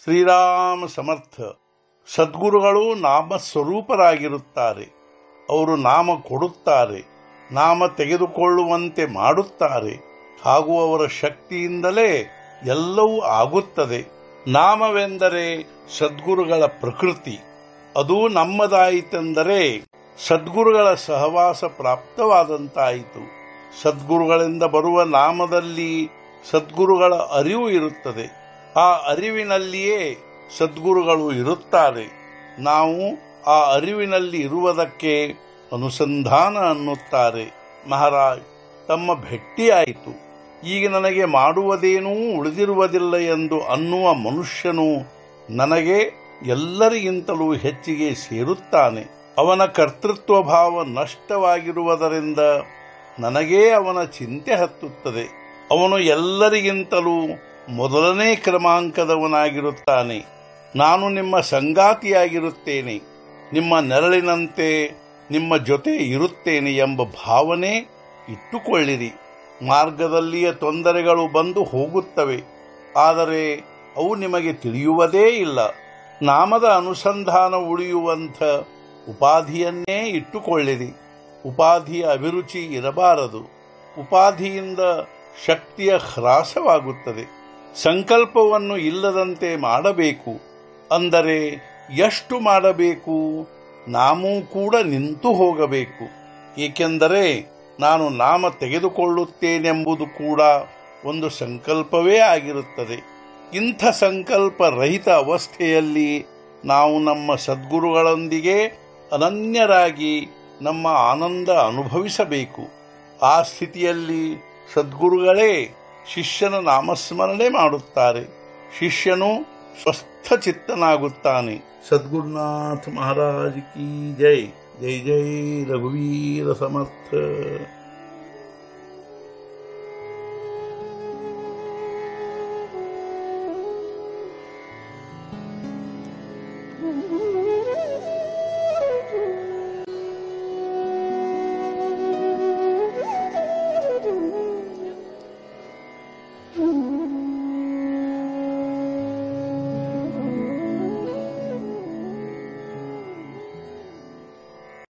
ಶ್ರೀರಾಮ ಸಮರ್ಥ. ಸದ್ಗುರುಗಳು ನಾಮ ಸ್ವರೂಪರಾಗಿರುತ್ತಾರೆ. ಅವರು ನಾಮ ಕೊಡುತ್ತಾರೆ, ನಾಮ ತೆಗೆದುಕೊಳ್ಳುವಂತೆ ಮಾಡುತ್ತಾರೆ. ಹಾಗೂ ಅವರ ಶಕ್ತಿಯಿಂದಲೇ ಎಲ್ಲವೂ ಆಗುತ್ತದೆ. ನಾಮವೆಂದರೆ ಸದ್ಗುರುಗಳ ಪ್ರಕೃತಿ. ಅದು ನಮ್ಮದಾಯಿತೆಂದರೆ ಸದ್ಗುರುಗಳ ಸಹವಾಸ ಪ್ರಾಪ್ತವಾದಂತಾಯಿತು. ಸದ್ಗುರುಗಳಿಂದ ಬರುವ ನಾಮದಲ್ಲಿ ಸದ್ಗುರುಗಳ ಅರಿವು ಇರುತ್ತದೆ. ಆ ಅರಿವಿನಲ್ಲಿಯೇ ಸದ್ಗುರುಗಳು ಇರುತ್ತಾರೆ. ನಾವು ಆ ಅರಿವಿನಲ್ಲಿ ಇರುವುದಕ್ಕೆ ಅನುಸಂಧಾನ ಅನ್ನುತ್ತಾರೆ. ಮಹಾರಾಜ್ ತಮ್ಮ ಭೆಟ್ಟಿಯಾಯಿತು, ಈಗ ನನಗೆ ಮಾಡುವುದೇನೂ ಉಳಿದಿರುವುದಿಲ್ಲ ಎಂದು ಅನ್ನುವ ಮನುಷ್ಯನು ನನಗೆ ಎಲ್ಲರಿಗಿಂತಲೂ ಹೆಚ್ಚಿಗೆ ಸೇರುತ್ತಾನೆ. ಅವನ ಕರ್ತೃತ್ವ ಭಾವ ನಷ್ಟವಾಗಿರುವುದರಿಂದ ನನಗೇ ಅವನ ಚಿಂತೆ ಹತ್ತುತ್ತದೆ. ಅವನು ಎಲ್ಲರಿಗಿಂತಲೂ ಮೊದಲನೇ ಕ್ರಮಾಂಕದವನಾಗಿರುತ್ತಾನೆ. ನಾನು ನಿಮ್ಮ ಸಂಗಾತಿಯಾಗಿರುತ್ತೇನೆ, ನಿಮ್ಮ ನೆರಳಿನಂತೆ ನಿಮ್ಮ ಜೊತೆ ಇರುತ್ತೇನೆ ಎಂಬ ಭಾವನೆ ಇಟ್ಟುಕೊಳ್ಳಿರಿ. ಮಾರ್ಗದಲ್ಲಿಯ ತೊಂದರೆಗಳು ಬಂದು ಹೋಗುತ್ತವೆ, ಆದರೆ ಅವು ನಿಮಗೆ ತಿಳಿಯುವುದೇ ಇಲ್ಲ. ನಾಮದ ಅನುಸಂಧಾನ ಉಳಿಯುವಂಥ ಉಪಾಧಿಯನ್ನೇ ಇಟ್ಟುಕೊಳ್ಳಿರಿ. ಉಪಾಧಿಯ ಅಭಿರುಚಿ ಇರಬಾರದು. ಉಪಾಧಿಯಿಂದ ಶಕ್ತಿಯ ಹ್ರಾಸವಾಗುತ್ತದೆ. ಸಂಕಲ್ಪವನ್ನು ಇಲ್ಲದಂತೆ ಮಾಡಬೇಕು. ಅಂದರೆ ಎಷ್ಟು ಮಾಡಬೇಕು? ನಾಮೂ ಕೂಡ ನಿಂತು ಹೋಗಬೇಕು. ಏಕೆಂದರೆ ನಾನು ನಾಮ ತೆಗೆದುಕೊಳ್ಳುತ್ತೇನೆಂಬುದು ಕೂಡ ಒಂದು ಸಂಕಲ್ಪವೇ ಆಗಿರುತ್ತದೆ. ಇಂಥ ಸಂಕಲ್ಪ ರಹಿತ ಅವಸ್ಥೆಯಲ್ಲಿ ನಾವು ನಮ್ಮ ಸದ್ಗುರುಗಳೊಂದಿಗೆ ಅನನ್ಯರಾಗಿ ನಮ್ಮ ಆನಂದ ಅನುಭವಿಸಬೇಕು. ಆ ಸ್ಥಿತಿಯಲ್ಲಿ ಸದ್ಗುರುಗಳೇ ಶಿಷ್ಯನ ನಾಮಸ್ಮರಣೆ ಮಾಡುತ್ತಾರೆ. ಶಿಷ್ಯನು ಸ್ವಸ್ಥ ಚಿತ್ತನಾಗುತ್ತಾನೆ. ಸದ್ಗುರುನಾಥ ಮಹಾರಾಜ್ ಕಿ ಜೈ. ಜೈ ಜೈ ರಘುವೀರ ಸಮರ್ಥ.